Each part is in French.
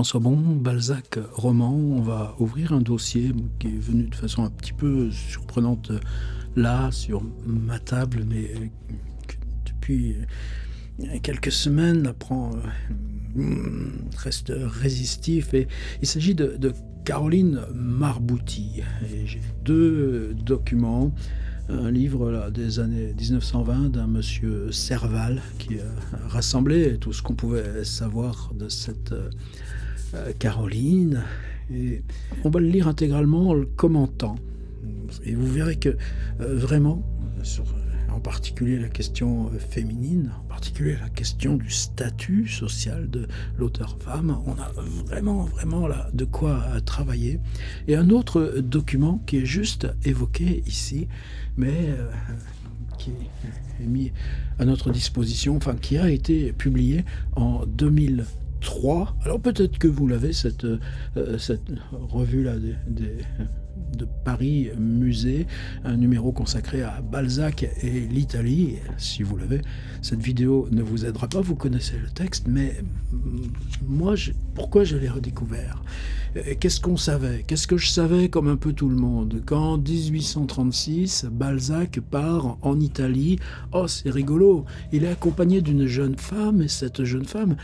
François Bon, Balzac, roman. On va ouvrir un dossier qui est venu de façon un petit peu surprenante là, sur ma table, mais depuis quelques semaines, reste résistif. Et il s'agit de Caroline Marbouty. Et j'ai deux documents. Un livre là, des années 1920 d'un monsieur Serval qui a rassemblé tout ce qu'on pouvait savoir de cette Caroline. Et on va le lire intégralement en le commentant. Et vous verrez que vraiment, en particulier la question féminine, en particulier la question du statut social de l'auteur femme, on a vraiment là de quoi travailler. Et un autre document qui est juste évoqué ici, mais qui est mis à notre disposition, enfin qui a été publié en 2003. Alors peut-être que vous l'avez, cette revue-là de Paris Musée, un numéro consacré à Balzac et l'Italie. Si vous l'avez, cette vidéo ne vous aidera pas, vous connaissez le texte, mais moi, pourquoi je l'ai redécouvert? Qu'est-ce qu'on savait? Qu'est-ce que je savais comme un peu tout le monde? Qu'en 1836, Balzac part en Italie, oh c'est rigolo, il est accompagné d'une jeune femme, et cette jeune femme,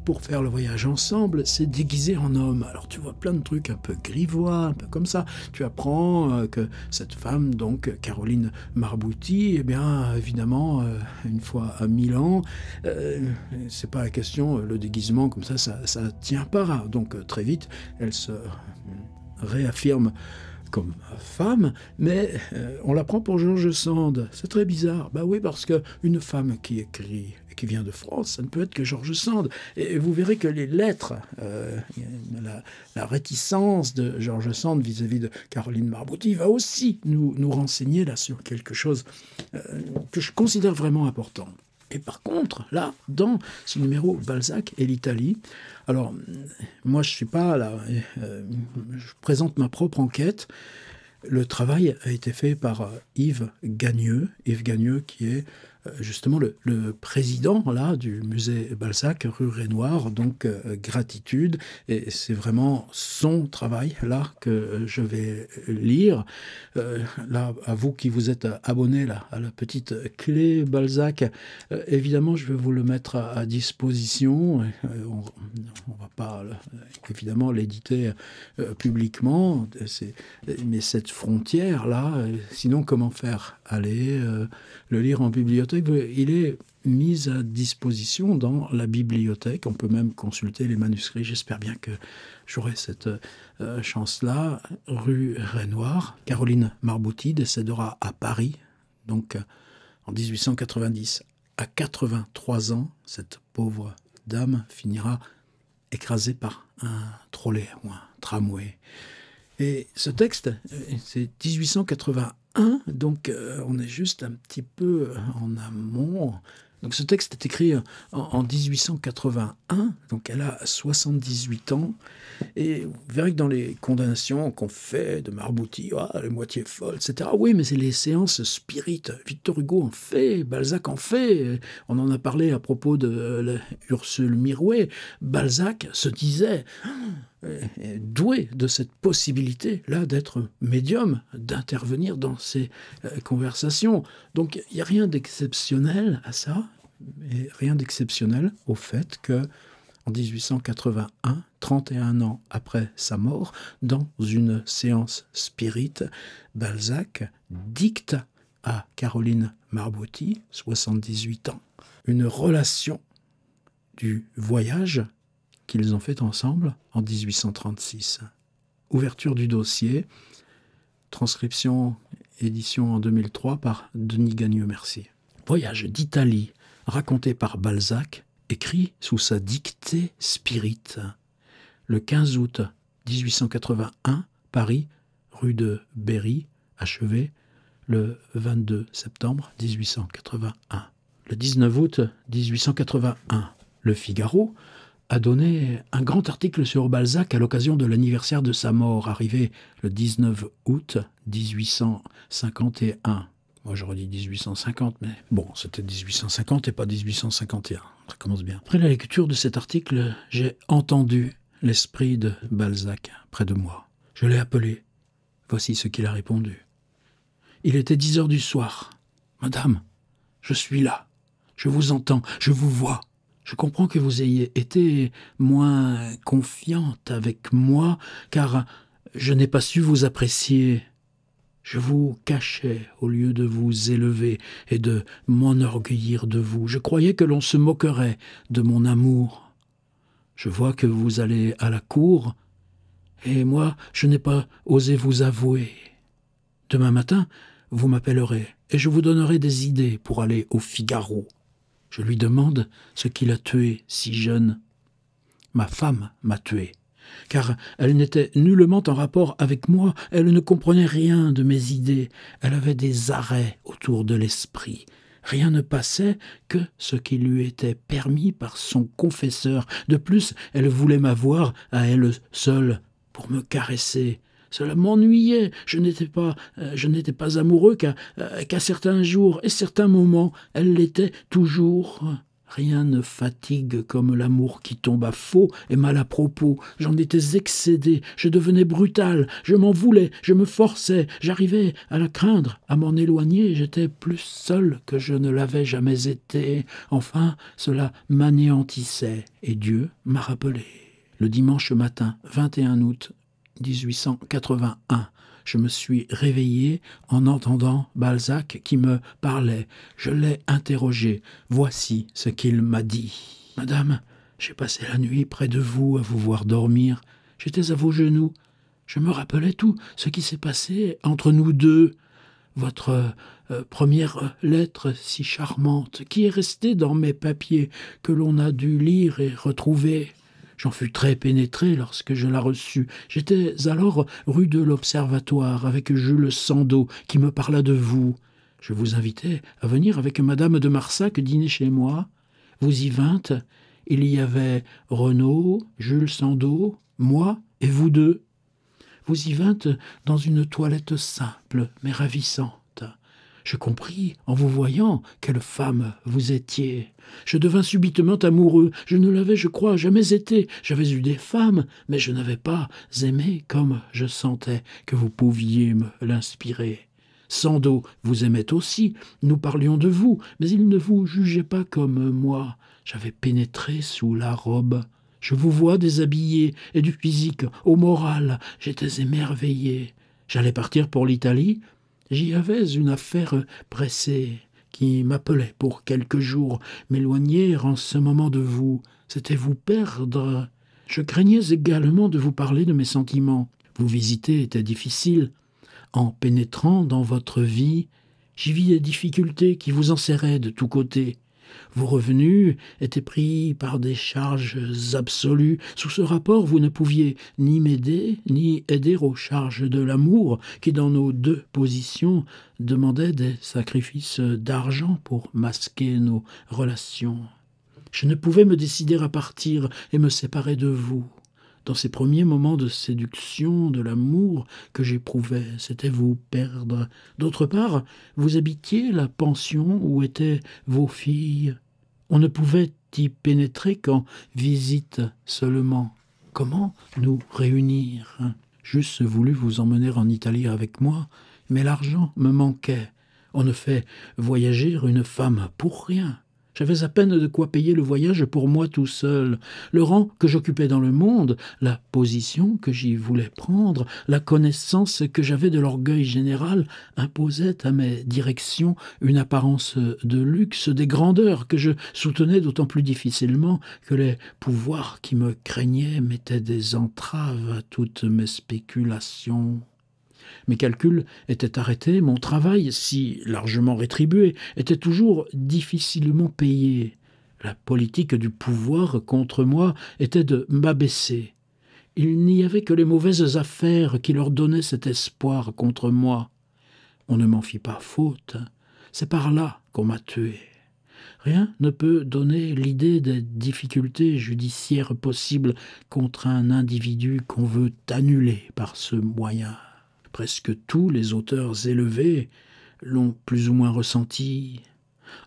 pour faire le voyage ensemble, s'est déguisée en homme. Alors tu vois plein de trucs un peu grivois, un peu comme ça. Tu apprends que cette femme, donc Caroline Marbouty, eh bien évidemment, une fois à Milan, c'est pas la question, le déguisement comme ça tient pas. Donc très vite, elle se réaffirme comme femme, mais on la prend pour George Sand. C'est très bizarre. Bah oui, parce qu'une femme qui écrit, qui vient de France, ça ne peut être que George Sand. Et vous verrez que les lettres, la réticence de George Sand vis-à-vis de Caroline Marbouty va aussi nous renseigner là sur quelque chose que je considère vraiment important. Et par contre, là, dans ce numéro Balzac et l'Italie, alors, moi, je ne suis pas là, je présente ma propre enquête. Le travail a été fait par Yves Gagneux qui est justement le président là, du musée Balzac, rue Renoir, donc gratitude. Et c'est vraiment son travail là que je vais lire. Là, à vous qui vous êtes abonnés là, à la petite clé Balzac, évidemment, je vais vous le mettre à disposition. On va pas évidemment l'éditer publiquement, mais cette frontière là, sinon comment faire? Aller le lire en bibliothèque, il est mis à disposition dans la bibliothèque. On peut même consulter les manuscrits. J'espère bien que j'aurai cette chance-là. Rue Renoir, Caroline Marbouty décédera à Paris, donc en 1890. À 83 ans, cette pauvre dame finira écrasée par un trolley ou un tramway. Et ce texte, c'est 1881, donc on est juste un petit peu en amont. Donc ce texte est écrit en 1881, donc elle a 78 ans. Et vous verrez que dans les condamnations qu'on fait de Marbouty, elle est moitié folle, etc. Oui, mais c'est les séances spirites. Victor Hugo en fait, Balzac en fait. On en a parlé à propos de Ursule Mirouet. Balzac se disait doué de cette possibilité-là d'être médium, d'intervenir dans ces conversations. Donc il n'y a rien d'exceptionnel à ça, mais rien d'exceptionnel au fait que en 1881, 31 ans après sa mort, dans une séance spirite, Balzac dicte à Caroline Marbouty, 78 ans, une relation du voyage qu'ils ont fait ensemble en 1836. Ouverture du dossier, transcription, édition en 2003 par Denis Gagneux, merci. Voyage d'Italie, raconté par Balzac, écrit sous sa dictée spirite. Le 15 août 1881, Paris, rue de Berry, achevé le 22 septembre 1881. Le 19 août 1881, Le Figaro a donné un grand article sur Balzac à l'occasion de l'anniversaire de sa mort, arrivé le 19 août 1851. Moi, j'aurais dit 1850, mais bon, c'était 1850 et pas 1851. Ça commence bien. Après la lecture de cet article, j'ai entendu l'esprit de Balzac près de moi. Je l'ai appelé. Voici ce qu'il a répondu. Il était 10 heures du soir. « Madame, je suis là. Je vous entends, je vous vois. Je comprends que vous ayez été moins confiante avec moi, car je n'ai pas su vous apprécier. Je vous cachais au lieu de vous élever et de m'enorgueillir de vous. Je croyais que l'on se moquerait de mon amour. Je vois que vous allez à la cour, et moi, je n'ai pas osé vous avouer. Demain matin, vous m'appellerez, et je vous donnerai des idées pour aller au Figaro. Je lui demande ce qui l'a tué si jeune. Ma femme m'a tué, car elle n'était nullement en rapport avec moi, elle ne comprenait rien de mes idées, elle avait des arrêts autour de l'esprit. Rien ne passait que ce qui lui était permis par son confesseur. De plus, elle voulait m'avoir à elle seule pour me caresser. Cela m'ennuyait, je n'étais pas amoureux qu'à certains jours et certains moments, elle l'était toujours. Rien ne fatigue comme l'amour qui tombe à faux et mal à propos. J'en étais excédé, je devenais brutal, je m'en voulais, je me forçais, j'arrivais à la craindre, à m'en éloigner, j'étais plus seul que je ne l'avais jamais été. Enfin, cela m'anéantissait et Dieu m'a rappelé. Le dimanche matin, 21 août 1881, je me suis réveillé en entendant Balzac qui me parlait. Je l'ai interrogé. Voici ce qu'il m'a dit. « Madame, j'ai passé la nuit près de vous à vous voir dormir. J'étais à vos genoux. Je me rappelais tout ce qui s'est passé entre nous deux. Votre première lettre si charmante qui est restée dans mes papiers que l'on a dû lire et retrouver. J'en fus très pénétré lorsque je la reçus. J'étais alors rue de l'Observatoire avec Jules Sandeau qui me parla de vous. Je vous invitais à venir avec madame de Marsac dîner chez moi. Vous y vîntes. Il y avait Renaud, Jules Sandeau, moi et vous deux. Vous y vîntes dans une toilette simple mais ravissante. Je compris, en vous voyant, quelle femme vous étiez. Je devins subitement amoureux. Je ne l'avais, je crois, jamais été. J'avais eu des femmes, mais je n'avais pas aimé comme je sentais que vous pouviez me l'inspirer. Sandeau vous aimait aussi. Nous parlions de vous, mais il ne vous jugeait pas comme moi. J'avais pénétré sous la robe. Je vous vois déshabillé et du physique au moral. J'étais émerveillé. J'allais partir pour l'Italie. J'y avais une affaire pressée qui m'appelait pour quelques jours. M'éloigner en ce moment de vous, c'était vous perdre. Je craignais également de vous parler de mes sentiments. Vous visiter était difficile. En pénétrant dans votre vie, j'y vis des difficultés qui vous enserraient de tous côtés. Vos revenus étaient pris par des charges absolues. Sous ce rapport, vous ne pouviez ni m'aider, ni aider aux charges de l'amour, qui dans nos deux positions demandait des sacrifices d'argent pour masquer nos relations. Je ne pouvais me décider à partir et me séparer de vous. Dans ces premiers moments de séduction, de l'amour que j'éprouvais, c'était vous perdre. D'autre part, vous habitiez la pension où étaient vos filles. On ne pouvait y pénétrer qu'en visite seulement. Comment nous réunir? J'eusse voulu vous emmener en Italie avec moi, mais l'argent me manquait. On ne fait voyager une femme pour rien. J'avais à peine de quoi payer le voyage pour moi tout seul. Le rang que j'occupais dans le monde, la position que j'y voulais prendre, la connaissance que j'avais de l'orgueil général imposaient à mes directions une apparence de luxe, des grandeurs que je soutenais d'autant plus difficilement que les pouvoirs qui me craignaient mettaient des entraves à toutes mes spéculations. Mes calculs étaient arrêtés, mon travail, si largement rétribué, était toujours difficilement payé. La politique du pouvoir contre moi était de m'abaisser. Il n'y avait que les mauvaises affaires qui leur donnaient cet espoir contre moi. On ne m'en fit pas faute. C'est par là qu'on m'a tué. Rien ne peut donner l'idée des difficultés judiciaires possibles contre un individu qu'on veut annuler par ce moyen. Presque tous les auteurs élevés l'ont plus ou moins ressenti.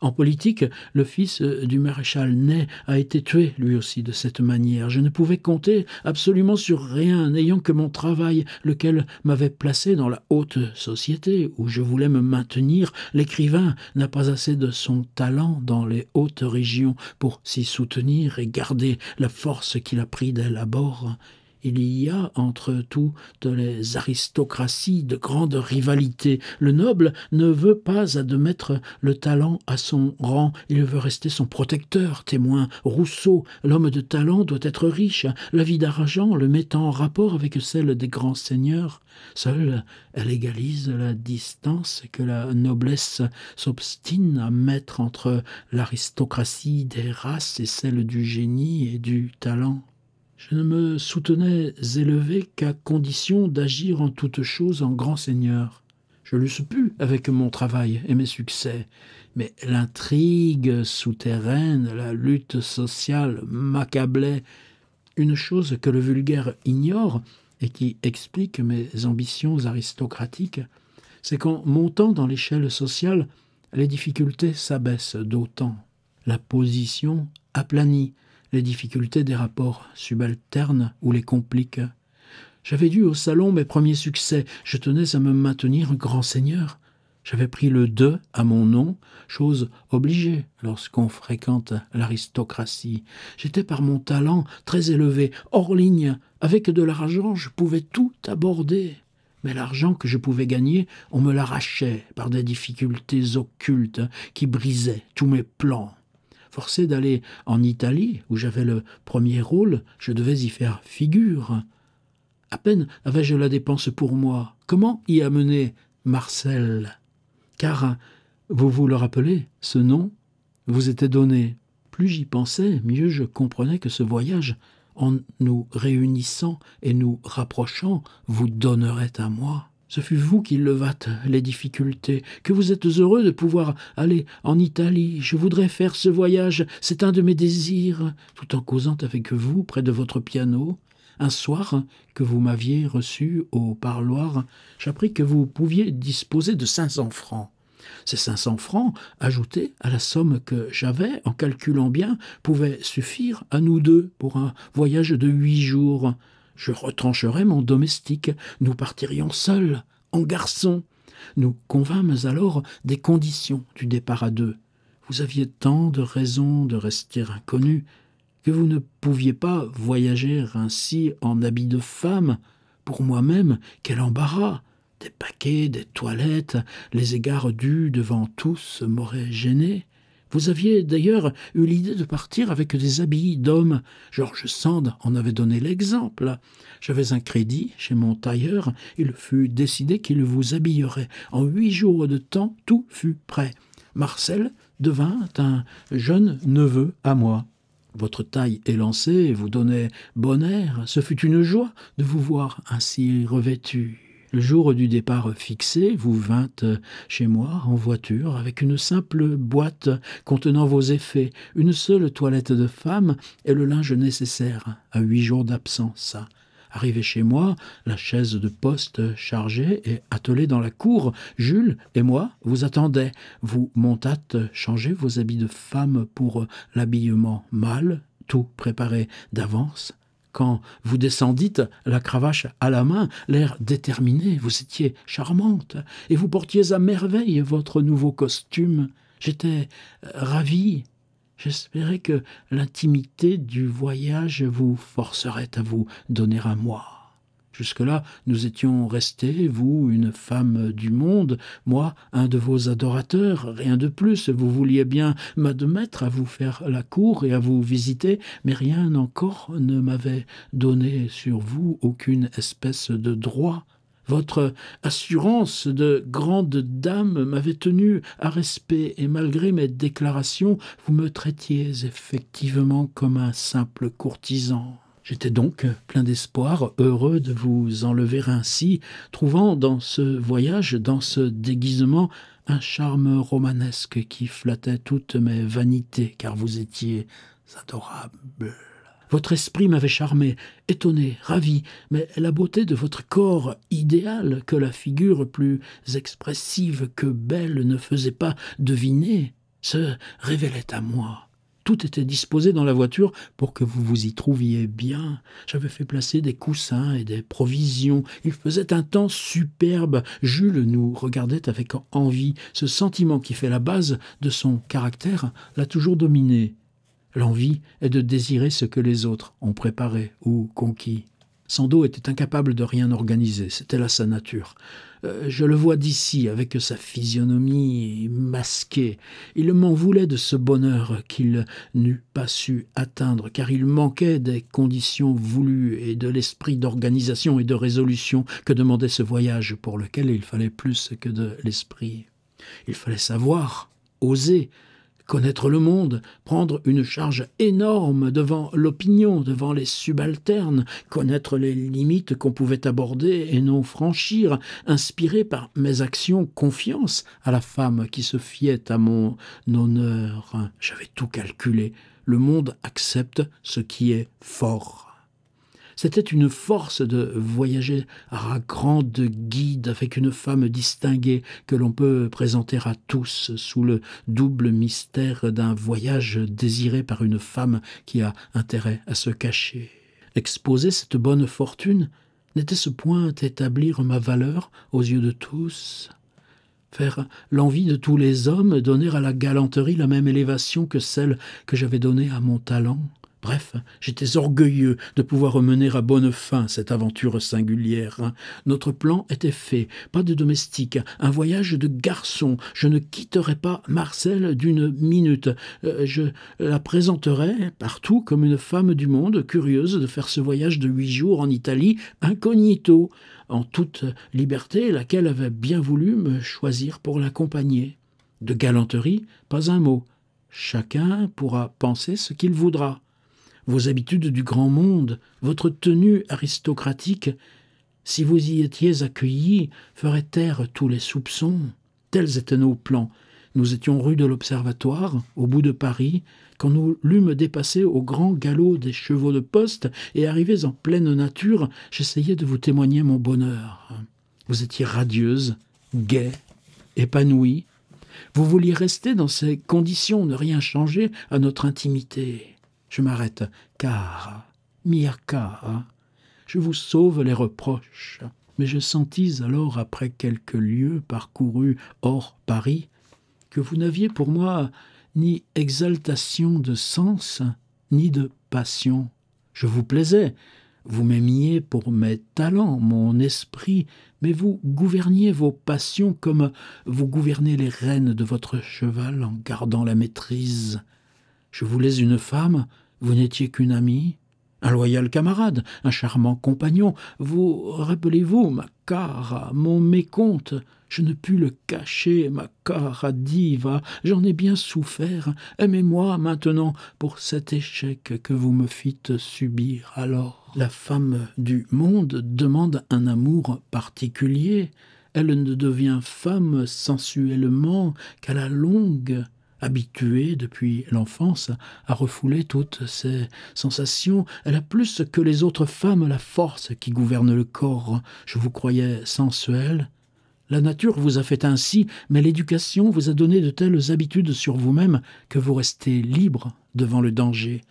En politique, le fils du maréchal Ney a été tué lui aussi de cette manière. Je ne pouvais compter absolument sur rien, n'ayant que mon travail, lequel m'avait placé dans la haute société, où je voulais me maintenir. L'écrivain n'a pas assez de son talent dans les hautes régions pour s'y soutenir et garder la force qu'il a pris dès l'abord. Il y a entre toutes les aristocraties de grandes rivalités. Le noble ne veut pas admettre le talent à son rang, il veut rester son protecteur, témoin. Rousseau, l'homme de talent doit être riche, la vie d'argent le met en rapport avec celle des grands seigneurs. Seule, elle égalise la distance que la noblesse s'obstine à mettre entre l'aristocratie des races et celle du génie et du talent. Je ne me soutenais élevé qu'à condition d'agir en toutes choses en grand seigneur. Je l'eusse pu avec mon travail et mes succès, mais l'intrigue souterraine, la lutte sociale m'accablaient. Une chose que le vulgaire ignore et qui explique mes ambitions aristocratiques, c'est qu'en montant dans l'échelle sociale, les difficultés s'abaissent d'autant. La position aplanit les difficultés des rapports subalternes ou les complique. J'avais dû au salon mes premiers succès, je tenais à me maintenir grand seigneur. J'avais pris le de à mon nom, chose obligée lorsqu'on fréquente l'aristocratie. J'étais par mon talent très élevé, hors ligne. Avec de l'argent, je pouvais tout aborder. Mais l'argent que je pouvais gagner, on me l'arrachait par des difficultés occultes qui brisaient tous mes plans. Forcé d'aller en Italie, où j'avais le premier rôle, je devais y faire figure. À peine avais-je la dépense pour moi. Comment y amener Marcel? Car, vous vous le rappelez, ce nom vous était donné. Plus j'y pensais, mieux je comprenais que ce voyage, en nous réunissant et nous rapprochant, vous donnerait à moi. Ce fut vous qui levâtes les difficultés, que vous êtes heureux de pouvoir aller en Italie. Je voudrais faire ce voyage, c'est un de mes désirs, tout en causant avec vous près de votre piano. Un soir que vous m'aviez reçu au parloir, j'appris que vous pouviez disposer de 500 francs. Ces 500 francs, ajoutés à la somme que j'avais, en calculant bien, pouvaient suffire à nous deux pour un voyage de 8 jours. Je retrancherais mon domestique, nous partirions seuls, en garçons. Nous convînmes alors des conditions du départ à deux. Vous aviez tant de raisons de rester inconnus que vous ne pouviez pas voyager ainsi en habit de femme. Pour moi-même, quel embarras! Des paquets, des toilettes, les égards dus devant tous m'auraient gêné. Vous aviez d'ailleurs eu l'idée de partir avec des habits d'homme. George Sand en avait donné l'exemple. J'avais un crédit chez mon tailleur. Il fut décidé qu'il vous habillerait. En 8 jours de temps, tout fut prêt. Marcel devint un jeune neveu à moi. Votre taille élancée vous donnait bon air. Ce fut une joie de vous voir ainsi revêtu. Le jour du départ fixé, vous vîntes chez moi en voiture avec une simple boîte contenant vos effets, une seule toilette de femme et le linge nécessaire à 8 jours d'absence. Arrivé chez moi, la chaise de poste chargée et attelée dans la cour, Jules et moi vous attendaient. Vous montâtes changer vos habits de femme pour l'habillement mâle, tout préparé d'avance. Quand vous descendîtes, la cravache à la main, l'air déterminé, vous étiez charmante, et vous portiez à merveille votre nouveau costume. J'étais ravi. J'espérais que l'intimité du voyage vous forcerait à vous donner à moi. Jusque-là, nous étions restés, vous, une femme du monde, moi, un de vos adorateurs, rien de plus. Vous vouliez bien m'admettre à vous faire la cour et à vous visiter, mais rien encore ne m'avait donné sur vous aucune espèce de droit. Votre assurance de grande dame m'avait tenu à respect, et malgré mes déclarations, vous me traitiez effectivement comme un simple courtisan. J'étais donc plein d'espoir, heureux de vous enlever ainsi, trouvant dans ce voyage, dans ce déguisement, un charme romanesque qui flattait toutes mes vanités, car vous étiez adorable. Votre esprit m'avait charmé, étonné, ravi, mais la beauté de votre corps idéal, que la figure plus expressive que belle ne faisait pas deviner, se révélait à moi. Tout était disposé dans la voiture pour que vous vous y trouviez bien. J'avais fait placer des coussins et des provisions. Il faisait un temps superbe. Jules nous regardait avec envie. Ce sentiment qui fait la base de son caractère l'a toujours dominé. L'envie est de désirer ce que les autres ont préparé ou conquis. Sandeau était incapable de rien organiser, c'était là sa nature. Je le vois d'ici, avec sa physionomie masquée. Il m'en voulait de ce bonheur qu'il n'eût pas su atteindre, car il manquait des conditions voulues et de l'esprit d'organisation et de résolution que demandait ce voyage, pour lequel il fallait plus que de l'esprit. Il fallait savoir, oser, connaître le monde, prendre une charge énorme devant l'opinion, devant les subalternes, connaître les limites qu'on pouvait aborder et non franchir, inspiré par mes actions confiance à la femme qui se fiait à mon honneur. J'avais tout calculé. Le monde accepte ce qui est fort. C'était une force de voyager à grande guide avec une femme distinguée que l'on peut présenter à tous sous le double mystère d'un voyage désiré par une femme qui a intérêt à se cacher. Exposer cette bonne fortune, n'était-ce point établir ma valeur aux yeux de tous ? Faire l'envie de tous les hommes, donner à la galanterie la même élévation que celle que j'avais donnée à mon talent ? Bref, j'étais orgueilleux de pouvoir mener à bonne fin cette aventure singulière. Notre plan était fait, pas de domestique, un voyage de garçon. Je ne quitterai pas Marcel d'une minute. Je la présenterai partout comme une femme du monde, curieuse de faire ce voyage de 8 jours en Italie, incognito, en toute liberté, laquelle avait bien voulu me choisir pour l'accompagner. De galanterie, pas un mot. Chacun pourra penser ce qu'il voudra. Vos habitudes du grand monde, votre tenue aristocratique, si vous y étiez accueillis, ferait taire tous les soupçons. Tels étaient nos plans. Nous étions rue de l'Observatoire, au bout de Paris, quand nous l'eûmes dépassé au grand galop des chevaux de poste et arrivés en pleine nature, j'essayais de vous témoigner mon bonheur. Vous étiez radieuse, gaie, épanouie. Vous vouliez rester dans ces conditions, ne rien changer à notre intimité. Je m'arrête, car, mia cara, je vous sauve les reproches. Mais je sentis alors, après quelques lieues parcourus hors Paris, que vous n'aviez pour moi ni exaltation de sens, ni de passion. Je vous plaisais, vous m'aimiez pour mes talents, mon esprit, mais vous gouverniez vos passions comme vous gouvernez les rênes de votre cheval en gardant la maîtrise. Je voulais une femme, vous n'étiez qu'une amie, un loyal camarade, un charmant compagnon. Vous rappelez-vous, ma cara, mon mécompte, je ne pus le cacher, ma cara diva, j'en ai bien souffert. Aimez-moi maintenant pour cet échec que vous me fîtes subir alors. La femme du monde demande un amour particulier. Elle ne devient femme sensuellement qu'à la longue. Habituée depuis l'enfance à refouler toutes ses sensations, elle a plus que les autres femmes la force qui gouverne le corps. Je vous croyais sensuelle. La nature vous a fait ainsi, mais l'éducation vous a donné de telles habitudes sur vous-même que vous restez libre devant le danger.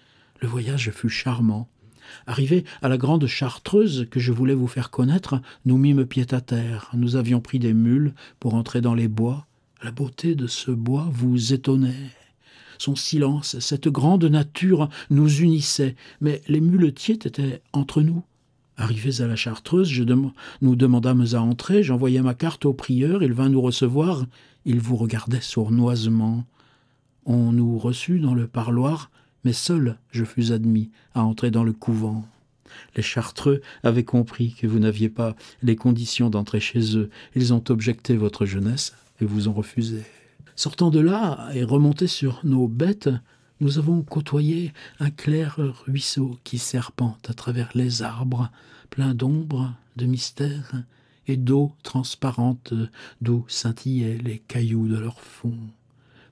Le voyage fut charmant. Arrivés à la grande Chartreuse que je voulais vous faire connaître, nous mîmes pied à terre. Nous avions pris des mules pour entrer dans les bois. La beauté de ce bois vous étonnait. Son silence, cette grande nature nous unissait, mais les muletiers étaient entre nous. Arrivés à la Chartreuse, nous demandâmes à entrer, j'envoyai ma carte au prieur, il vint nous recevoir, il vous regardait sournoisement. On nous reçut dans le parloir, mais seul je fus admis à entrer dans le couvent. Les Chartreux avaient compris que vous n'aviez pas les conditions d'entrer chez eux. Ils ont objecté votre jeunesse et vous ont refusé. Sortant de là et remontés sur nos bêtes, nous avons côtoyé un clair ruisseau qui serpente à travers les arbres, plein d'ombre, de mystère et d'eau transparente d'où scintillaient les cailloux de leur fond.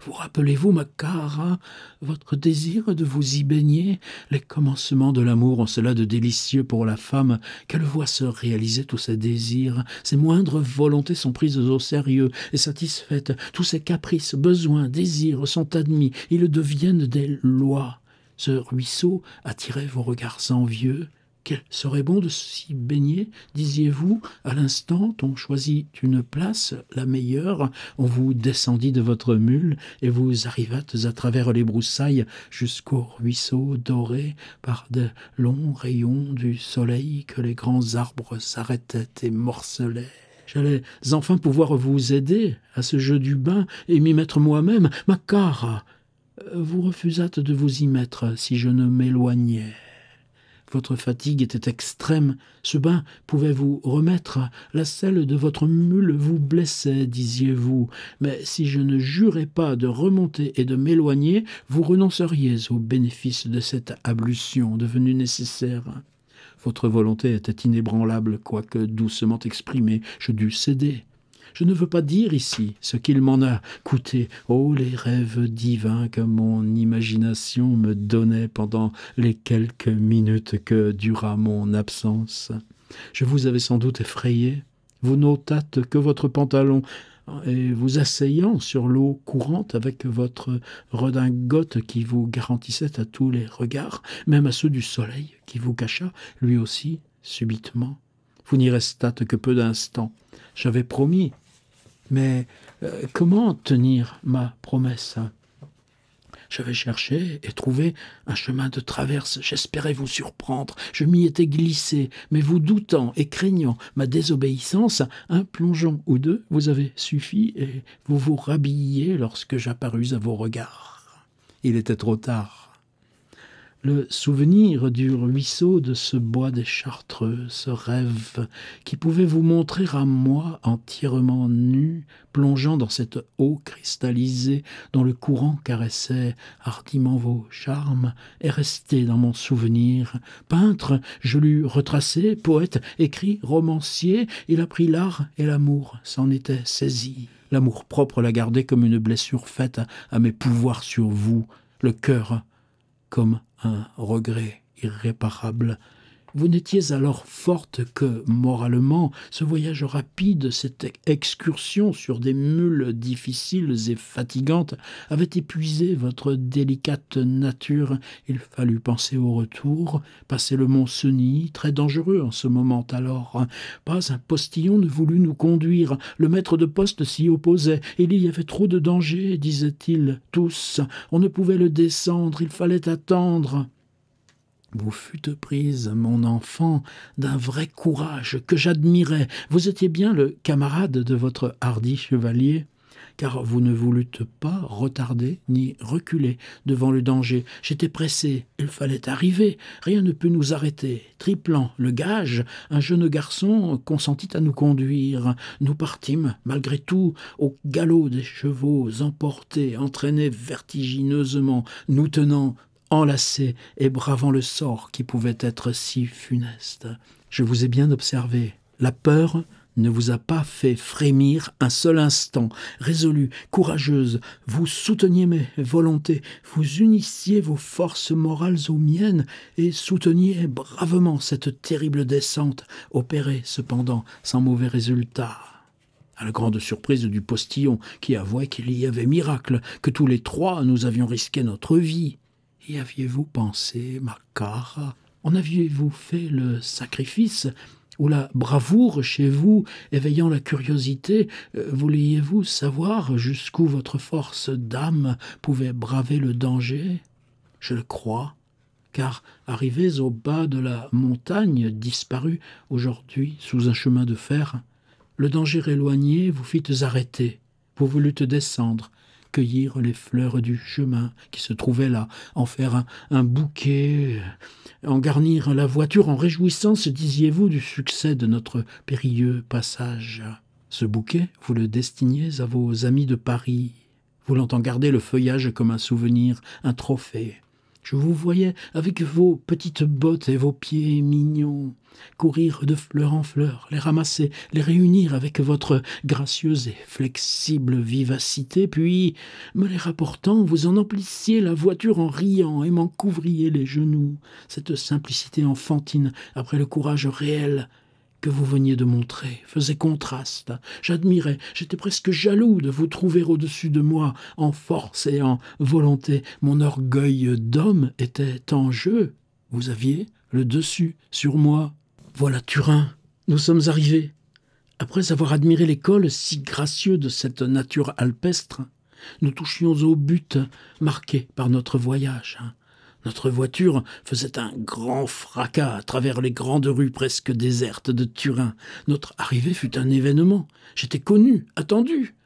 Vous rappelez-vous, Macara, votre désir de vous y baigner? Les commencements de l'amour ont cela de délicieux pour la femme qu'elle voit se réaliser tous ses désirs. Ses moindres volontés sont prises au sérieux et satisfaites. Tous ses caprices, besoins, désirs sont admis. Ils deviennent des lois. Ce ruisseau attirait vos regards envieux. Qu'il serait bon de s'y baigner, disiez-vous. À l'instant, on choisit une place, la meilleure, on vous descendit de votre mule, et vous arrivâtes à travers les broussailles jusqu'au ruisseau doré par de longs rayons du soleil que les grands arbres s'arrêtaient et morcelaient. J'allais enfin pouvoir vous aider à ce jeu du bain et m'y mettre moi-même. Macara, vous refusâtes de vous y mettre si je ne m'éloignais. Votre fatigue était extrême, ce bain pouvait vous remettre, la selle de votre mule vous blessait, disiez-vous, mais si je ne jurais pas de remonter et de m'éloigner, vous renonceriez au bénéfice de cette ablution devenue nécessaire. Votre volonté était inébranlable, quoique doucement exprimée, je dus céder. Je ne veux pas dire ici ce qu'il m'en a coûté. Oh, les rêves divins que mon imagination me donnait pendant les quelques minutes que dura mon absence. Je vous avais sans doute effrayé. Vous n'ôtâtes que votre pantalon, et vous asseyant sur l'eau courante avec votre redingote qui vous garantissait à tous les regards, même à ceux du soleil qui vous cacha, lui aussi, subitement. Vous n'y restâtes que peu d'instants. J'avais promis. Mais comment tenir ma promesse? J'avais cherché et trouvé un chemin de traverse. J'espérais vous surprendre. Je m'y étais glissé. Mais vous doutant et craignant ma désobéissance, un plongeon ou deux vous avez suffi et vous vous rhabilliez lorsque j'apparus à vos regards. Il était trop tard. Le souvenir du ruisseau de ce bois des Chartreux, ce rêve qui pouvait vous montrer à moi entièrement nu, plongeant dans cette eau cristallisée dont le courant caressait hardiment vos charmes, est resté dans mon souvenir. Peintre, je l'eus retracé, poète, écrit, romancier, il a pris l'art et l'amour s'en était saisi. L'amour-propre l'a gardé comme une blessure faite à mes pouvoirs sur vous, le cœur comme un regret irréparable. Vous n'étiez alors forte que moralement. Ce voyage rapide, cette excursion sur des mules difficiles et fatigantes avait épuisé votre délicate nature. Il fallut penser au retour, passer le mont Cenis, très dangereux en ce moment alors. Pas un postillon ne voulut nous conduire. Le maître de poste s'y opposait. Il y avait trop de danger, disaient-ils tous. On ne pouvait le descendre, il fallait attendre. Vous fûtes prise, mon enfant, d'un vrai courage que j'admirais. Vous étiez bien le camarade de votre hardi chevalier, car vous ne voulûtes pas retarder ni reculer devant le danger. J'étais pressé, il fallait arriver, rien ne put nous arrêter. Triplant le gage, un jeune garçon consentit à nous conduire. Nous partîmes, malgré tout, au galop des chevaux, emportés, entraînés vertigineusement, nous tenant enlacés et bravant le sort qui pouvait être si funeste. Je vous ai bien observé. La peur ne vous a pas fait frémir un seul instant. Résolue, courageuse, vous souteniez mes volontés, vous unissiez vos forces morales aux miennes et souteniez bravement cette terrible descente, opérée cependant sans mauvais résultat. À la grande surprise du postillon qui avouait qu'il y avait miracle, que tous les trois nous avions risqué notre vie. Y aviez-vous pensé, Macara? En aviez-vous fait le sacrifice? Ou la bravoure chez vous, éveillant la curiosité, vouliez-vous savoir jusqu'où votre force d'âme pouvait braver le danger? Je le crois, car arrivés au bas de la montagne disparue aujourd'hui sous un chemin de fer, le danger éloigné vous fîtes arrêter, vous voulûtes descendre, cueillir les fleurs du chemin qui se trouvaient là, en faire un bouquet, en garnir la voiture en réjouissance, disiez-vous, du succès de notre périlleux passage. Ce bouquet, vous le destiniez à vos amis de Paris, voulant en garder le feuillage comme un souvenir, un trophée. Je vous voyais avec vos petites bottes et vos pieds mignons, courir de fleur en fleur, les ramasser, les réunir avec votre gracieuse et flexible vivacité, puis, me les rapportant, vous en emplissiez la voiture en riant et m'en couvriez les genoux. Cette simplicité enfantine, après le courage réel que vous veniez de montrer, faisait contraste. J'admirais, j'étais presque jaloux de vous trouver au-dessus de moi, en force et en volonté. Mon orgueil d'homme était en jeu. Vous aviez le dessus sur moi. Voilà Turin, nous sommes arrivés. Après avoir admiré les cols si gracieux de cette nature alpestre, nous touchions au but marqué par notre voyage. Notre voiture faisait un grand fracas à travers les grandes rues presque désertes de Turin. Notre arrivée fut un événement. J'étais connu, attendu.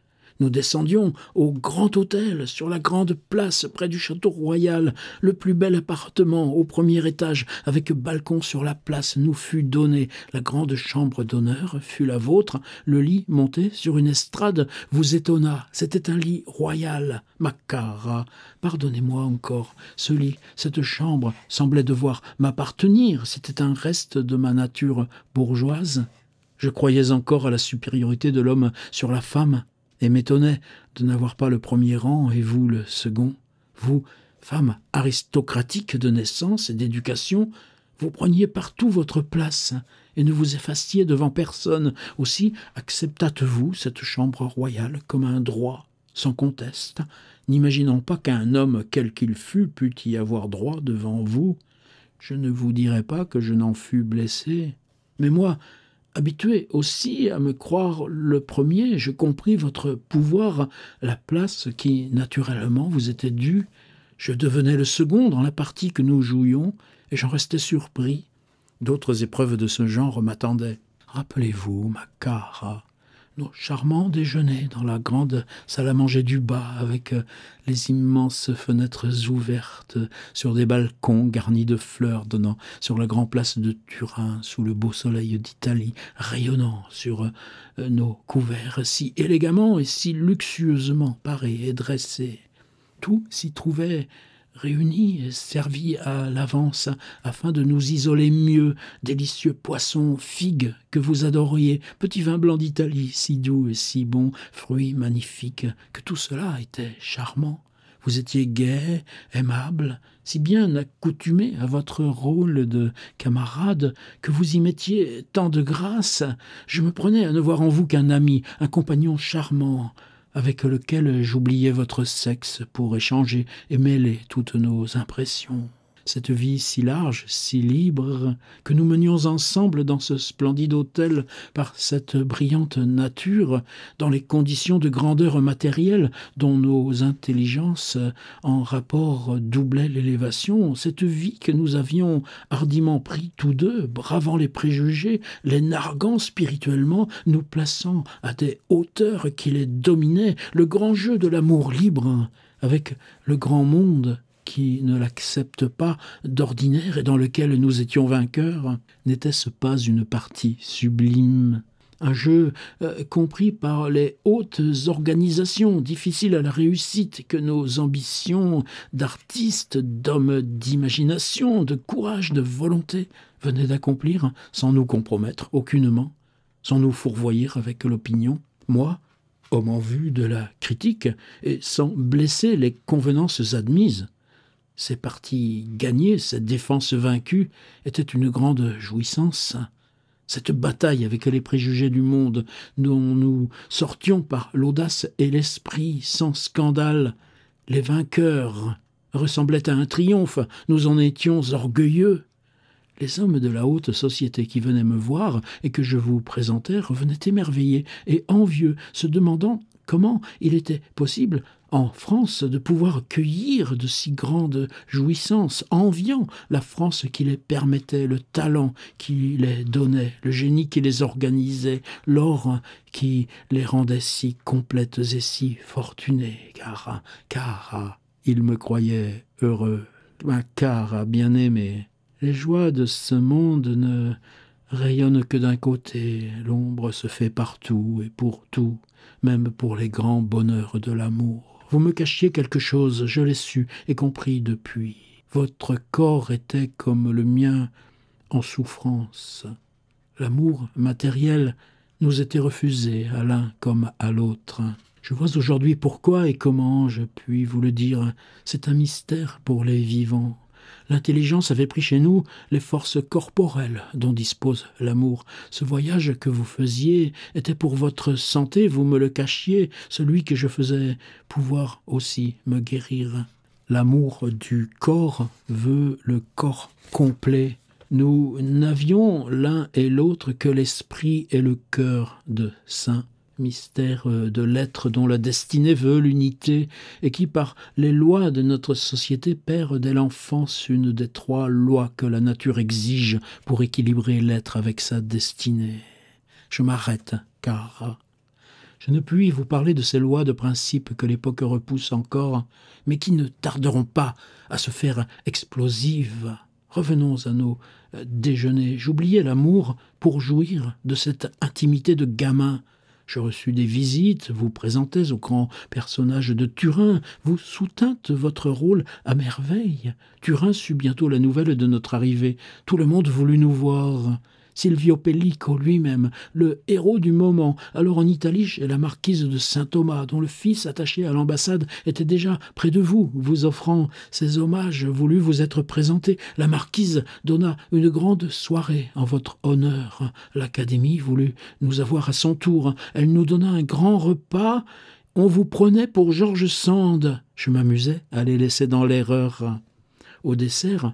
Nous descendions au grand hôtel, sur la grande place près du château royal. Le plus bel appartement au premier étage, avec balcon sur la place, nous fut donné. La grande chambre d'honneur fut la vôtre. Le lit monté sur une estrade vous étonna. C'était un lit royal. Ma cara, pardonnez-moi encore. Ce lit, cette chambre, semblait devoir m'appartenir. C'était un reste de ma nature bourgeoise. Je croyais encore à la supériorité de l'homme sur la femme, et m'étonnais de n'avoir pas le premier rang et vous le second. Vous, femme aristocratique de naissance et d'éducation, vous preniez partout votre place et ne vous effaciez devant personne. Aussi acceptâtes-vous cette chambre royale comme un droit, sans conteste, n'imaginant pas qu'un homme, quel qu'il fût, pût y avoir droit devant vous. Je ne vous dirai pas que je n'en fus blessé, mais moi, habitué aussi à me croire le premier, je compris votre pouvoir, la place qui, naturellement, vous était due. Je devenais le second dans la partie que nous jouions, et j'en restais surpris. D'autres épreuves de ce genre m'attendaient. Rappelez-vous, ma cara, nos charmants déjeuners dans la grande salle à manger du bas, avec les immenses fenêtres ouvertes sur des balcons garnis de fleurs donnant sur la grande place de Turin, sous le beau soleil d'Italie, rayonnant sur nos couverts si élégamment et si luxueusement parés et dressés. Tout s'y trouvait réunis et servis à l'avance afin de nous isoler mieux. Délicieux poissons, figues que vous adoriez, petit vin blanc d'Italie, si doux et si bon, fruits magnifiques, que tout cela était charmant. Vous étiez gai, aimable, si bien accoutumé à votre rôle de camarade que vous y mettiez tant de grâce. Je me prenais à ne voir en vous qu'un ami, un compagnon charmant, avec lequel j'oubliais votre sexe pour échanger et mêler toutes nos impressions. Cette vie si large, si libre, que nous menions ensemble dans ce splendide hôtel par cette brillante nature, dans les conditions de grandeur matérielle dont nos intelligences en rapport doublaient l'élévation, cette vie que nous avions hardiment pris tous deux, bravant les préjugés, les narguant spirituellement, nous plaçant à des hauteurs qui les dominaient, le grand jeu de l'amour libre avec le grand monde qui ne l'accepte pas d'ordinaire et dans lequel nous étions vainqueurs, n'était-ce pas une partie sublime, un jeu compris par les hautes organisations, difficiles à la réussite, que nos ambitions d'artistes, d'hommes d'imagination, de courage, de volonté venaient d'accomplir sans nous compromettre aucunement, sans nous fourvoyer avec l'opinion. Moi, homme en vue de la critique, et sans blesser les convenances admises, ces parties gagnées, cette défense vaincue, était une grande jouissance. Cette bataille avec les préjugés du monde, dont nous sortions par l'audace et l'esprit, sans scandale, les vainqueurs, ressemblaient à un triomphe, nous en étions orgueilleux. Les hommes de la haute société qui venaient me voir et que je vous présentais revenaient émerveillés et envieux, se demandant comment il était possible en France de pouvoir cueillir de si grandes jouissances, enviant la France qui les permettait, le talent qui les donnait, le génie qui les organisait, l'or qui les rendait si complètes et si fortunées, car il me croyait heureux, ma cara bien-aimée. Les joies de ce monde ne rayonnent que d'un côté, l'ombre se fait partout et pour tout, même pour les grands bonheurs de l'amour. Vous me cachiez quelque chose, je l'ai su et compris depuis. Votre corps était comme le mien en souffrance. L'amour matériel nous était refusé à l'un comme à l'autre. Je vois aujourd'hui pourquoi et comment je puis vous le dire. C'est un mystère pour les vivants. L'intelligence avait pris chez nous les forces corporelles dont dispose l'amour. Ce voyage que vous faisiez était pour votre santé, vous me le cachiez, celui que je faisais pouvoir aussi me guérir. L'amour du corps veut le corps complet. Nous n'avions l'un et l'autre que l'esprit et le cœur de saint. Mystère de l'être dont la destinée veut l'unité et qui, par les lois de notre société, perd dès l'enfance une des 3 lois que la nature exige pour équilibrer l'être avec sa destinée. Je m'arrête, car je ne puis vous parler de ces lois de principe que l'époque repousse encore, mais qui ne tarderont pas à se faire explosives. Revenons à nos déjeuners. J'oubliais l'amour pour jouir de cette intimité de gamin. Je reçus des visites, vous présentez au grand personnage de Turin, vous soutîntes votre rôle à merveille. Turin sut bientôt la nouvelle de notre arrivée. Tout le monde voulut nous voir. Silvio Pellico lui-même, le héros du moment, alors en Italie chez la marquise de Saint-Thomas, dont le fils attaché à l'ambassade était déjà près de vous, vous offrant ses hommages, voulut vous être présenté. La marquise donna une grande soirée en votre honneur. L'Académie voulut nous avoir à son tour. Elle nous donna un grand repas. On vous prenait pour George Sand. Je m'amusais à les laisser dans l'erreur. Au dessert,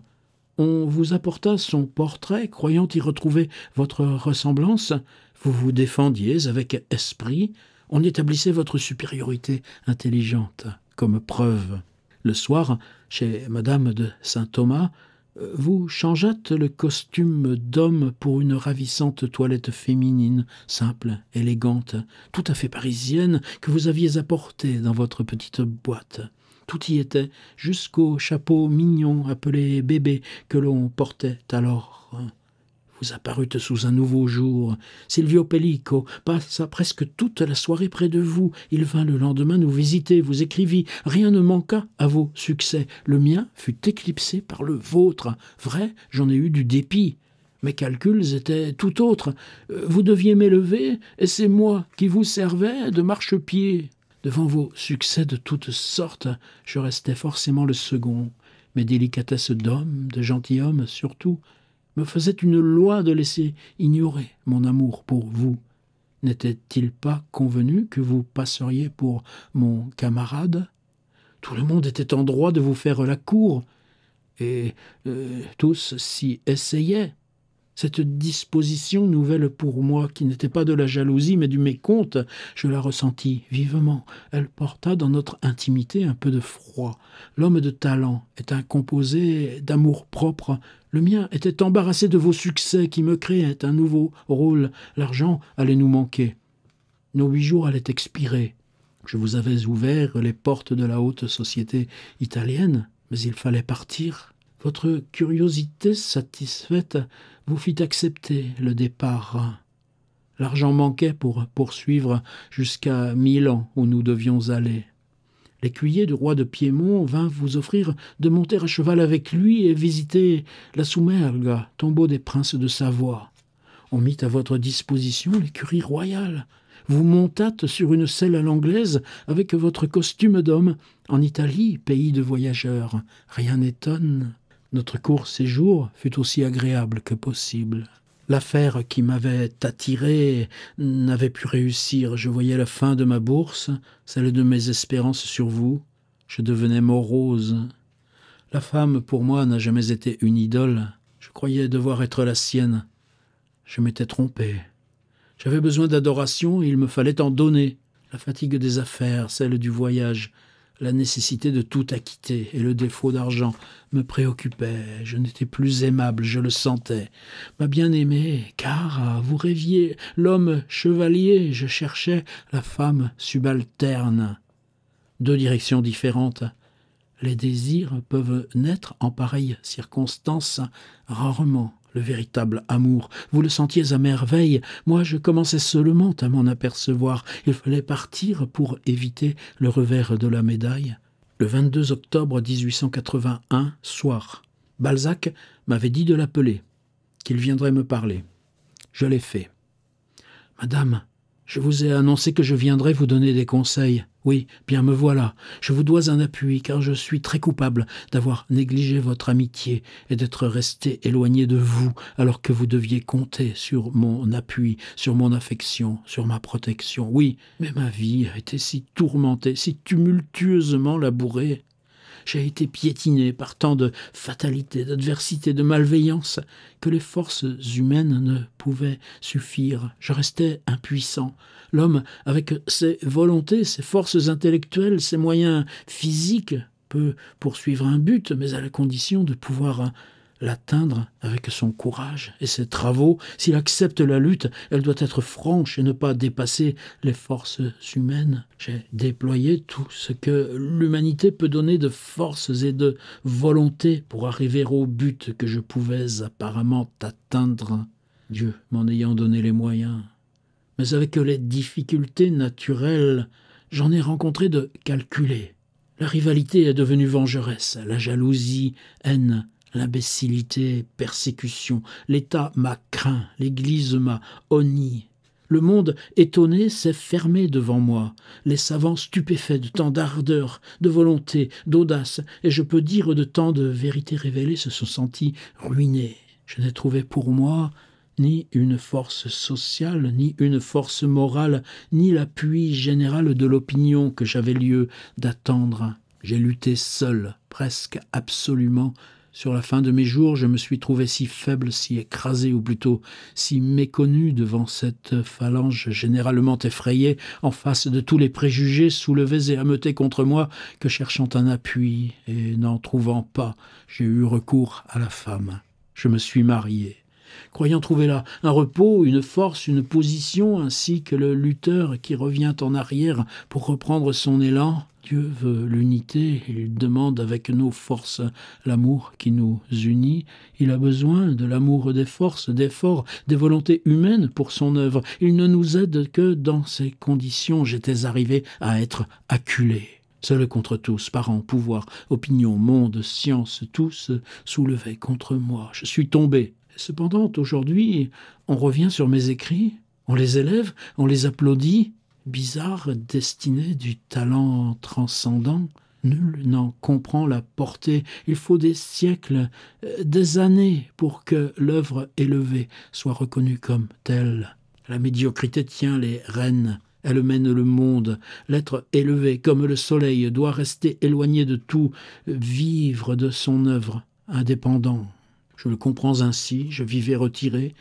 on vous apporta son portrait, croyant y retrouver votre ressemblance. Vous vous défendiez avec esprit. On établissait votre supériorité intelligente comme preuve. Le soir, chez Madame de Saint-Thomas, vous changeâtes le costume d'homme pour une ravissante toilette féminine, simple, élégante, tout à fait parisienne, que vous aviez apportée dans votre petite boîte. Tout y était, jusqu'au chapeau mignon appelé bébé que l'on portait alors. Vous apparûtes sous un nouveau jour. Silvio Pellico passa presque toute la soirée près de vous. Il vint le lendemain nous visiter, vous écrivit. Rien ne manqua à vos succès. Le mien fut éclipsé par le vôtre. Vrai, j'en ai eu du dépit. Mes calculs étaient tout autres. Vous deviez m'élever, et c'est moi qui vous servais de marchepied. Devant vos succès de toutes sortes, je restais forcément le second. Mes délicatesses d'homme, de gentilhomme surtout, me faisaient une loi de laisser ignorer mon amour pour vous. N'était-il pas convenu que vous passeriez pour mon camarade? Tout le monde était en droit de vous faire la cour, et tous s'y essayaient. Cette disposition nouvelle pour moi, qui n'était pas de la jalousie mais du mécompte, je la ressentis vivement. Elle porta dans notre intimité un peu de froid. L'homme de talent est un composé d'amour-propre. Le mien était embarrassé de vos succès qui me créaient un nouveau rôle. L'argent allait nous manquer. Nos 8 jours allaient expirer. Je vous avais ouvert les portes de la haute société italienne, mais il fallait partir. Votre curiosité satisfaite vous fit accepter le départ. L'argent manquait pour poursuivre jusqu'à Milan où nous devions aller. L'écuyer du roi de Piémont vint vous offrir de monter à cheval avec lui et visiter la Soumergue, tombeau des princes de Savoie. On mit à votre disposition l'écurie royale. Vous montâtes sur une selle à l'anglaise avec votre costume d'homme. En Italie, pays de voyageurs, rien n'étonne. Notre court séjour fut aussi agréable que possible. L'affaire qui m'avait attiré n'avait pu réussir. Je voyais la fin de ma bourse, celle de mes espérances sur vous. Je devenais morose. La femme, pour moi, n'a jamais été une idole. Je croyais devoir être la sienne. Je m'étais trompé. J'avais besoin d'adoration et il me fallait en donner. La fatigue des affaires, celle du voyage, la nécessité de tout acquitter et le défaut d'argent me préoccupaient. Je n'étais plus aimable, je le sentais. Ma bien-aimée, car vous rêviez l'homme chevalier, je cherchais la femme subalterne. 2 directions différentes. Les désirs peuvent naître en pareille circonstance rarement. Le véritable amour, vous le sentiez à merveille. Moi, je commençais seulement à m'en apercevoir. Il fallait partir pour éviter le revers de la médaille. Le 22 octobre 1881, soir, Balzac m'avait dit de l'appeler, qu'il viendrait me parler. Je l'ai fait. « Madame, je vous ai annoncé que je viendrais vous donner des conseils. Oui, bien me voilà. Je vous dois un appui, car je suis très coupable d'avoir négligé votre amitié et d'être resté éloigné de vous, alors que vous deviez compter sur mon appui, sur mon affection, sur ma protection. Oui, mais ma vie a été si tourmentée, si tumultueusement labourée. J'ai été piétiné par tant de fatalité, d'adversité, de malveillance, que les forces humaines ne pouvaient suffire. Je restais impuissant. L'homme, avec ses volontés, ses forces intellectuelles, ses moyens physiques, peut poursuivre un but, mais à la condition de pouvoir l'atteindre avec son courage et ses travaux. S'il accepte la lutte, elle doit être franche et ne pas dépasser les forces humaines. J'ai déployé tout ce que l'humanité peut donner de forces et de volonté pour arriver au but que je pouvais apparemment atteindre, Dieu m'en ayant donné les moyens. Mais avec les difficultés naturelles, j'en ai rencontré de calculées. La rivalité est devenue vengeresse, la jalousie, haine, l'imbécilité, persécution. L'État m'a craint, l'Église m'a honni. Le monde, étonné, s'est fermé devant moi. Les savants stupéfaits de tant d'ardeur, de volonté, d'audace, et je peux dire de tant de vérités révélées, se sont sentis ruinés. Je n'ai trouvé pour moi ni une force sociale, ni une force morale, ni l'appui général de l'opinion que j'avais lieu d'attendre. J'ai lutté seul, presque absolument. Sur la fin de mes jours, je me suis trouvé si faible, si écrasé, ou plutôt si méconnu devant cette phalange généralement effrayée, en face de tous les préjugés soulevés et ameutés contre moi, que cherchant un appui et n'en trouvant pas, j'ai eu recours à la femme. Je me suis marié. Croyant trouver là un repos, une force, une position, ainsi que le lutteur qui revient en arrière pour reprendre son élan, Dieu veut l'unité, il demande avec nos forces l'amour qui nous unit. Il a besoin de l'amour des forces, d'efforts, des volontés humaines pour son œuvre. Il ne nous aide que dans ces conditions. J'étais arrivé à être acculé. Seul contre tous, parents, pouvoir, opinion, monde, science, tous se soulevaient contre moi. Je suis tombé. Cependant, aujourd'hui, on revient sur mes écrits, on les élève, on les applaudit. Bizarre destinée du talent transcendant, nul n'en comprend la portée. Il faut des siècles, des années pour que l'œuvre élevée soit reconnue comme telle. La médiocrité tient les rênes. Elle mène le monde. L'être élevé, comme le soleil, doit rester éloigné de tout, vivre de son œuvre, indépendant. Je le comprends ainsi, je vivais retiré,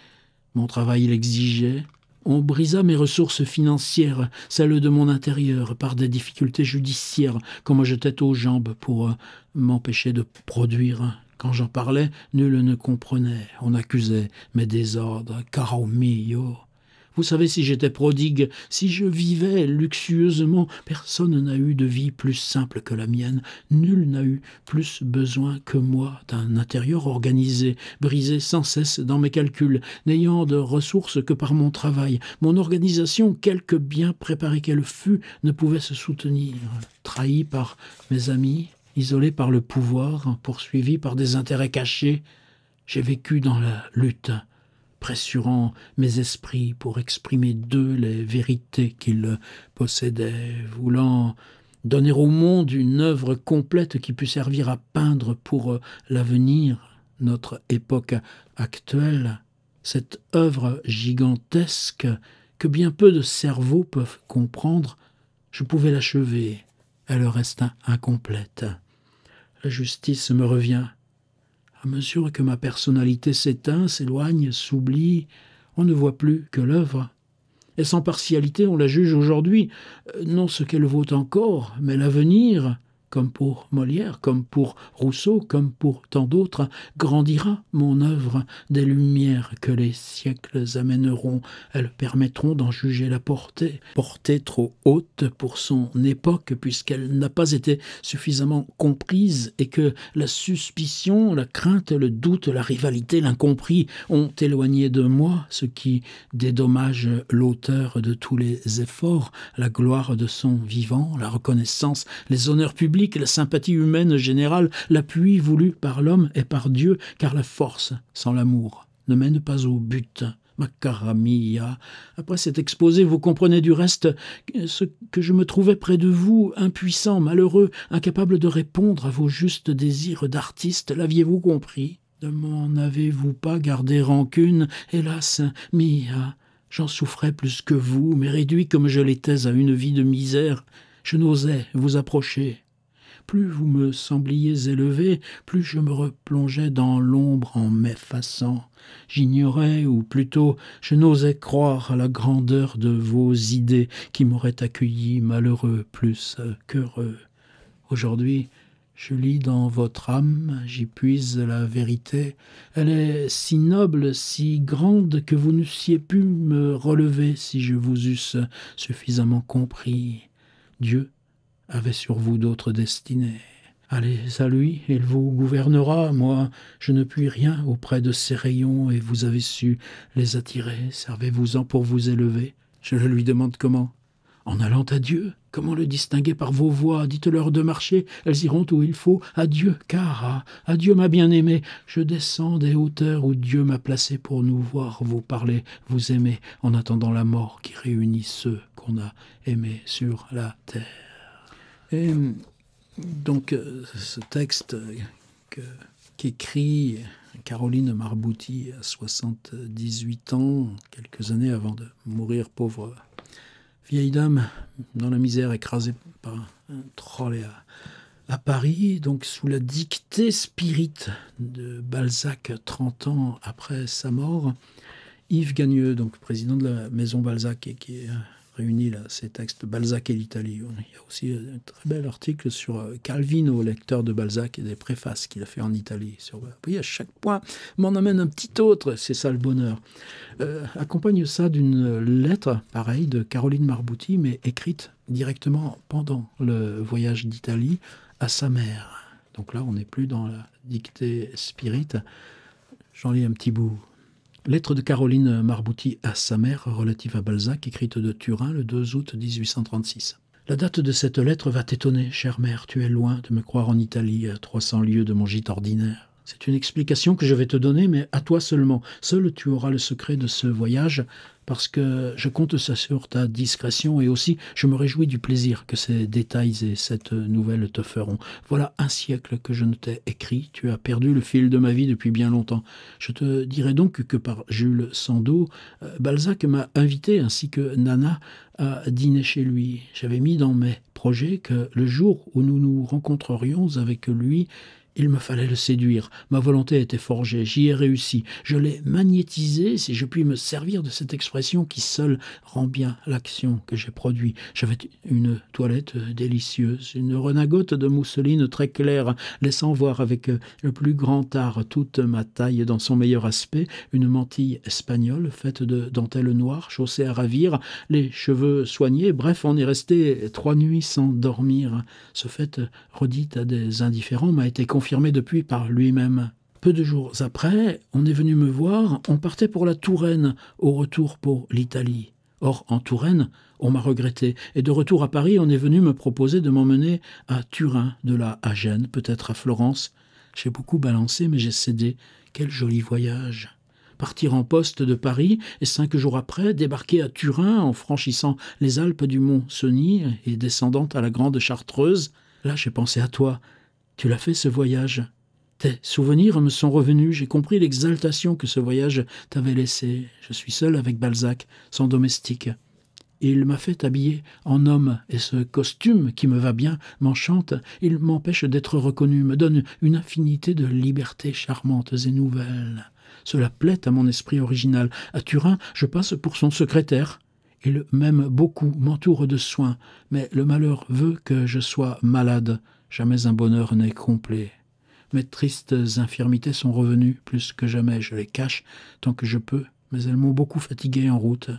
mon travail l'exigeait. On brisa mes ressources financières, celles de mon intérieur, par des difficultés judiciaires qu'on me jetait aux jambes pour m'empêcher de produire. Quand j'en parlais, nul ne comprenait. On accusait mes désordres. Caro mio. Vous savez, si j'étais prodigue, si je vivais luxueusement, personne n'a eu de vie plus simple que la mienne. Nul n'a eu plus besoin que moi d'un intérieur organisé, brisé sans cesse dans mes calculs, n'ayant de ressources que par mon travail. Mon organisation, quelque bien préparée qu'elle fût, ne pouvait se soutenir. Trahi par mes amis, isolé par le pouvoir, poursuivi par des intérêts cachés, j'ai vécu dans la lutte, pressurant mes esprits pour exprimer d'eux les vérités qu'ils possédaient, voulant donner au monde une œuvre complète qui pût servir à peindre pour l'avenir, notre époque actuelle, cette œuvre gigantesque que bien peu de cerveaux peuvent comprendre. Je pouvais l'achever, elle reste incomplète. La justice me revient. À mesure que ma personnalité s'éteint, s'éloigne, s'oublie, on ne voit plus que l'œuvre. Et sans partialité, on la juge aujourd'hui, non ce qu'elle vaut encore, mais l'avenir, comme pour Molière, comme pour Rousseau, comme pour tant d'autres, grandira mon œuvre des lumières que les siècles amèneront. Elles permettront d'en juger la portée. Portée trop haute pour son époque, puisqu'elle n'a pas été suffisamment comprise et que la suspicion, la crainte, le doute, la rivalité, l'incompris ont éloigné de moi, ce qui dédommage l'auteur de tous les efforts, la gloire de son vivant, la reconnaissance, les honneurs publics, public, la sympathie humaine générale, l'appui voulu par l'homme et par Dieu, car la force, sans l'amour, ne mène pas au but. Ma cara mia. Après cet exposé, vous comprenez du reste ce que je me trouvais près de vous, impuissant, malheureux, incapable de répondre à vos justes désirs d'artiste. L'aviez-vous compris? Ne m'en avez-vous pas gardé rancune? Hélas, mia, j'en souffrais plus que vous, mais réduit comme je l'étais à une vie de misère, je n'osais vous approcher. Plus vous me sembliez élevé, plus je me replongeais dans l'ombre en m'effaçant. J'ignorais, ou plutôt je n'osais croire à la grandeur de vos idées qui m'auraient accueilli malheureux plus qu'heureux. Aujourd'hui, je lis dans votre âme, j'y puise la vérité. Elle est si noble, si grande que vous n'eussiez pu me relever si je vous eusse suffisamment compris. Dieu avait sur vous d'autres destinées. Allez à lui, il vous gouvernera. Moi, je ne puis rien auprès de ses rayons, et vous avez su les attirer. Servez-vous-en pour vous élever. Je le lui demande comment? En allant à Dieu. Comment le distinguer par vos voix? Dites-leur de marcher, elles iront où il faut. Adieu, car adieu ma bien-aimée. Je descends des hauteurs où Dieu m'a placé pour nous voir, vous parler, vous aimer, en attendant la mort qui réunit ceux qu'on a aimés sur la terre. Et donc, ce texte qu'écrit Caroline Marbouty à 78 ans, quelques années avant de mourir, pauvre vieille dame, dans la misère, écrasée par un trolley à Paris, donc sous la dictée spirite de Balzac, 30 ans après sa mort. Yves Gagneux, donc président de la Maison Balzac, et qui réunit là ces textes Balzac et l'Italie. Il y a aussi un très bel article sur Calvino, lecteur de Balzac, et des préfaces qu'il a fait en Italie. Vous voyez, à chaque point, m'en amène un petit autre, c'est ça le bonheur. Accompagne ça d'une lettre, pareille, de Caroline Marbouty, mais écrite directement pendant le voyage d'Italie à sa mère. Donc là, on n'est plus dans la dictée spirite. J'en lis un petit bout. Lettre de Caroline Marbouty à sa mère relative à Balzac, écrite de Turin le 2 août 1836. La date de cette lettre va t'étonner, chère mère, tu es loin de me croire en Italie, à 300 lieues de mon gîte ordinaire. C'est une explication que je vais te donner, mais à toi seulement. Seul tu auras le secret de ce voyage, parce que je compte ça sur ta discrétion, et aussi je me réjouis du plaisir que ces détails et cette nouvelle te feront. Voilà un siècle que je ne t'ai écrit, tu as perdu le fil de ma vie depuis bien longtemps. Je te dirai donc que par Jules Sandeau, Balzac m'a invité, ainsi que Nana, à dîner chez lui. J'avais mis dans mes projets que le jour où nous nous rencontrerions avec lui, il me fallait le séduire. Ma volonté était forgée, j'y ai réussi. Je l'ai magnétisé, si je puis me servir de cette expression qui seule rend bien l'action que j'ai produite. J'avais une toilette délicieuse, une redingote de mousseline très claire, laissant voir avec le plus grand art toute ma taille dans son meilleur aspect, une mantille espagnole faite de dentelle noire, chaussée à ravir, les cheveux soignés. Bref, on est resté 3 nuits sans dormir. Ce fait, redit à des indifférents, m'a été confirmé depuis par lui-même. Peu de jours après, on est venu me voir, on partait pour la Touraine, au retour pour l'Italie. Or, en Touraine, on m'a regretté, et de retour à Paris, on est venu me proposer de m'emmener à Turin, de là à Gênes, peut-être à Florence. J'ai beaucoup balancé, mais j'ai cédé. Quel joli voyage! Partir en poste de Paris, et 5 jours après, débarquer à Turin en franchissant les Alpes du Mont Cenis et descendant à la Grande Chartreuse. Là, j'ai pensé à toi. Tu l'as fait, ce voyage. Tes souvenirs me sont revenus, j'ai compris l'exaltation que ce voyage t'avait laissée. Je suis seul avec Balzac, son domestique. Il m'a fait habiller en homme, et ce costume, qui me va bien, m'enchante. Il m'empêche d'être reconnu, me donne une infinité de libertés charmantes et nouvelles. Cela plaît à mon esprit original. À Turin, je passe pour son secrétaire. Il m'aime beaucoup, m'entoure de soins, mais le malheur veut que je sois malade. Jamais un bonheur n'est complet. Mes tristes infirmités sont revenues, plus que jamais je les cache tant que je peux, mais elles m'ont beaucoup fatigué en route.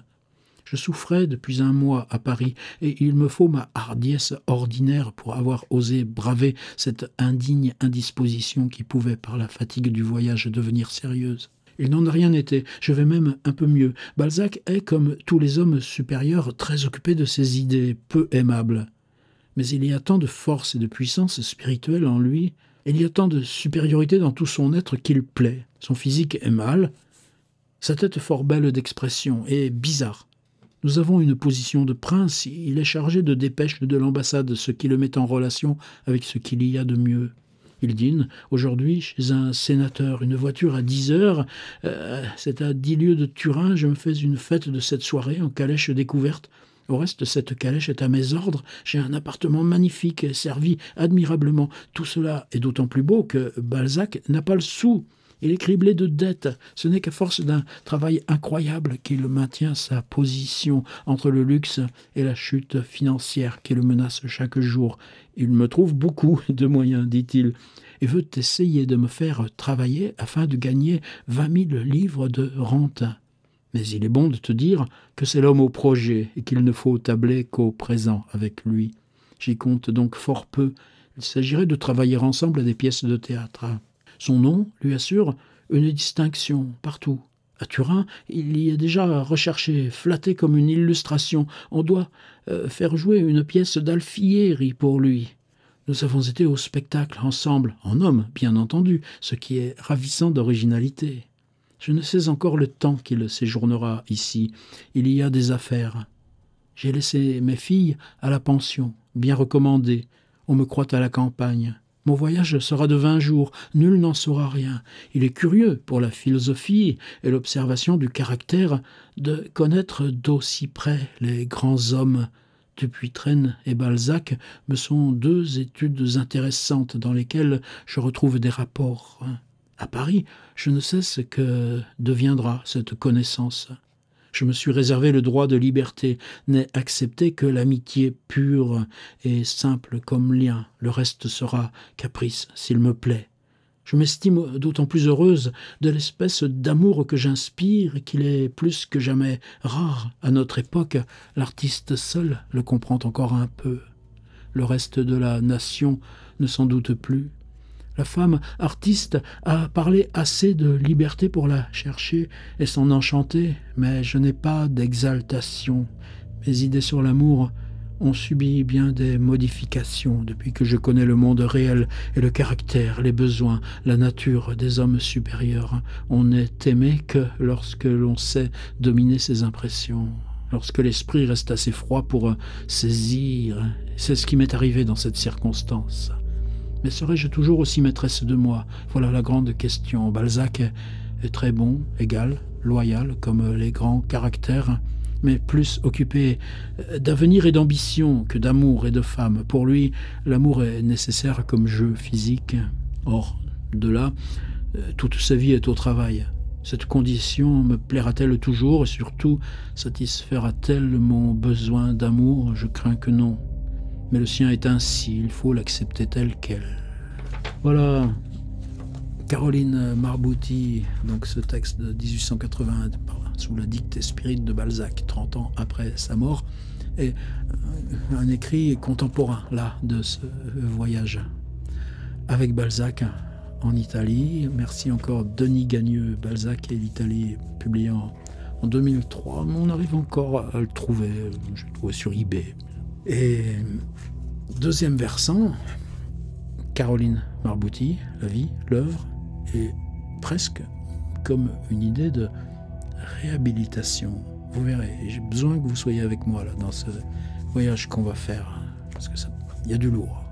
Je souffrais depuis 1 mois à Paris, et il me faut ma hardiesse ordinaire pour avoir osé braver cette indigne indisposition qui pouvait, par la fatigue du voyage, devenir sérieuse. Il n'en a rien été, je vais même un peu mieux. Balzac est, comme tous les hommes supérieurs, très occupé de ses idées, peu aimable. Mais il y a tant de force et de puissance spirituelle en lui, et il y a tant de supériorité dans tout son être qu'il plaît. Son physique est mâle, sa tête fort belle d'expression et bizarre. Nous avons une position de prince, il est chargé de dépêches de l'ambassade, ce qui le met en relation avec ce qu'il y a de mieux. Il dîne aujourd'hui chez un sénateur, une voiture à 10 heures, c'est à 10 lieues de Turin, je me fais une fête de cette soirée en calèche découverte. Au reste, cette calèche est à mes ordres, j'ai un appartement magnifique, servi admirablement. Tout cela est d'autant plus beau que Balzac n'a pas le sou. Il est criblé de dettes. Ce n'est qu'à force d'un travail incroyable qu'il maintient sa position entre le luxe et la chute financière qui le menace chaque jour. Il me trouve beaucoup de moyens, dit-il, et veut essayer de me faire travailler afin de gagner 20 000 livres de rente. Mais il est bon de te dire que c'est l'homme au projet et qu'il ne faut tabler qu'au présent avec lui. J'y compte donc fort peu. Il s'agirait de travailler ensemble à des pièces de théâtre. Son nom lui assure une distinction partout. À Turin, il y est déjà recherché, flatté comme une illustration. On doit faire jouer une pièce d'Alfieri pour lui. Nous avons été au spectacle ensemble, en homme, bien entendu, ce qui est ravissant d'originalité. Je ne sais encore le temps qu'il séjournera ici. Il y a des affaires. J'ai laissé mes filles à la pension, bien recommandées. On me croit à la campagne. Mon voyage sera de 20 jours, nul n'en saura rien. Il est curieux, pour la philosophie et l'observation du caractère, de connaître d'aussi près les grands hommes. Dupuytren et Balzac me sont deux études intéressantes dans lesquelles je retrouve des rapports. À Paris, je ne sais ce que deviendra cette connaissance. Je me suis réservé le droit de liberté, n'ai accepté que l'amitié pure et simple comme lien. Le reste sera caprice, s'il me plaît. Je m'estime d'autant plus heureuse de l'espèce d'amour que j'inspire et qu'il est plus que jamais rare. À notre époque, l'artiste seul le comprend encore un peu. Le reste de la nation ne s'en doute plus. La femme artiste a parlé assez de liberté pour la chercher et s'en enchanter, mais je n'ai pas d'exaltation. Mes idées sur l'amour ont subi bien des modifications depuis que je connais le monde réel et le caractère, les besoins, la nature des hommes supérieurs. On n'est aimé que lorsque l'on sait dominer ses impressions, lorsque l'esprit reste assez froid pour saisir. C'est ce qui m'est arrivé dans cette circonstance. Mais serais-je toujours aussi maîtresse de moi? Voilà la grande question. Balzac est très bon, égal, loyal, comme les grands caractères, mais plus occupé d'avenir et d'ambition que d'amour et de femme. Pour lui, l'amour est nécessaire comme jeu physique. Or, de là, toute sa vie est au travail. Cette condition me plaira-t-elle toujours et surtout satisfera-t-elle mon besoin d'amour? Je crains que non. Mais le sien est ainsi, il faut l'accepter tel quel. Voilà, Caroline Marbouty, donc ce texte de 1880, sous la dictée Spirit de Balzac, 30 ans après sa mort, est un écrit contemporain, là, de ce voyage avec Balzac en Italie. Merci encore Denis Gagneux, Balzac et l'Italie, publié en 2003. On arrive encore à le trouver, je l'ai trouvé sur eBay. Et deuxième versant, Caroline Marbouty, la vie, l'œuvre, est presque comme une idée de réhabilitation. Vous verrez, j'ai besoin que vous soyez avec moi là, dans ce voyage qu'on va faire, parce que il y a du lourd.